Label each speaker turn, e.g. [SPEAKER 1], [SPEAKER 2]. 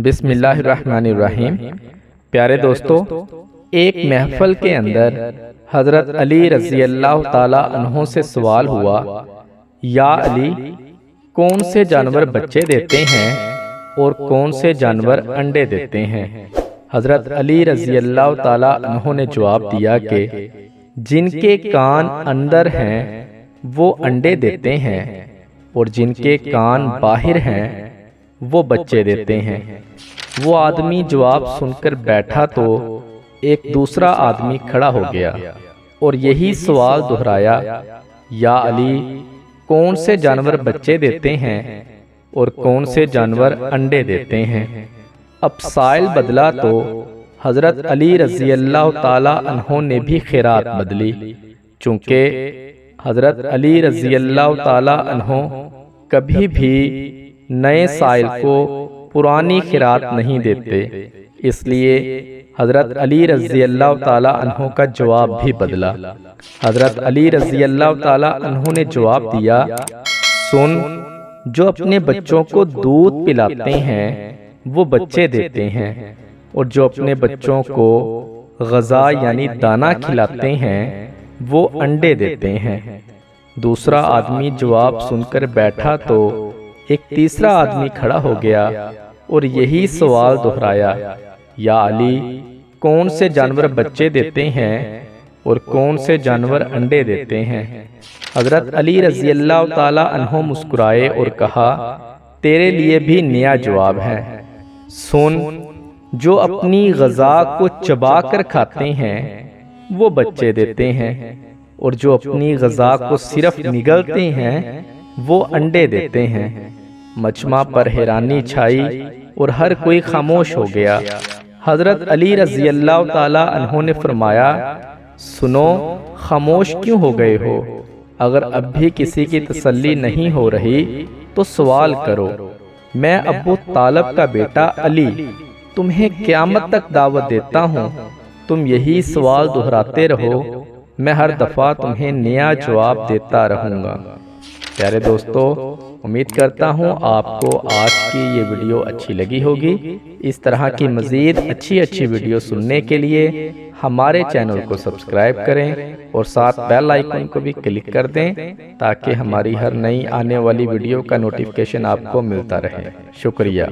[SPEAKER 1] بسم اللہ الرحمن الرحیم۔ پیارے دوستو، ایک محفل کے اندر حضرت علی رضی اللہ تعالی عنہ سے سوال ہوا، یا علی، کون سے جانور بچے دیتے ہیں اور کون سے جانور انڈے دیتے ہیں؟ حضرت علی رضی اللہ تعالی عنہ نے جواب دیا کہ جن کے کان اندر ہیں وہ انڈے دیتے ہیں اور جن کے کان باہر ہیں وہ بچے دیتے ہیں۔ وہ آدمی جواب سن کر بیٹھا تو ایک دوسرا آدمی کھڑا ہو گیا اور یہی سوال دہرایا، یا علی، کون سے جانور بچے دیتے ہیں اور کون سے جانور انڈے دیتے ہیں؟ اب سائل بدلا تو حضرت علی رضی اللہ تعالی عنہ نے بھی خیرات بدلی، چونکہ حضرت علی رضی اللہ تعالی عنہ کبھی بھی نئے سائل کو پرانی خیرات نہیں دیتے، اس لیے حضرت علی رضی اللہ تعالی عنہ کا جواب بھی بدلا۔ حضرت علی رضی اللہ تعالی عنہ نے جواب دیا، سن، جو اپنے بچوں کو دودھ پلاتے ہیں وہ بچے دیتے ہیں، اور جو اپنے بچوں کو غذا یعنی دانہ کھلاتے ہیں وہ انڈے دیتے ہیں۔ دوسرا آدمی جواب سن کر بیٹھا تو ایک تیسرا آدمی کھڑا ہو گیا اور یہی سوال دہرایا، یا علی، کون سے جانور بچے دیتے ہیں اور کون سے جانور انڈے دیتے ہیں؟ حضرت علی رضی اللہ تعالی عنہ مسکرائے اور کہا، تیرے لیے بھی نیا جواب ہے، سن، جو اپنی غذا کو چبا کر کھاتے ہیں وہ بچے دیتے ہیں، اور جو اپنی غذا کو صرف نگلتے ہیں وہ انڈے دیتے ہیں۔ مجمع پر حیرانی چھائی اور ہر کوئی خاموش ہو گیا۔ حضرت علی رضی اللہ تعالی عنہ نے فرمایا، سنو، خاموش کیوں ہو گئے ہو؟ اگر اب بھی کسی کی تسلی نہیں ہو رہی تو سوال کرو۔ میں ابو طالب کا بیٹا علی تمہیں قیامت تک دعوت دیتا ہوں، تم یہی سوال دہراتے رہو، میں ہر دفعہ تمہیں نیا جواب دیتا رہوں گا۔ پیارے دوستو، امید کرتا ہوں آپ کو آج کی یہ ویڈیو اچھی لگی ہوگی۔ اس طرح کی مزید اچھی ویڈیو سننے کے لیے ہمارے چینل کو سبسکرائب کریں اور ساتھ بیل آئیکن کو بھی کلک کر دیں تاکہ ہماری ہر نئی آنے والی ویڈیو کا نوٹیفیکیشن آپ کو ملتا رہے۔ شکریہ۔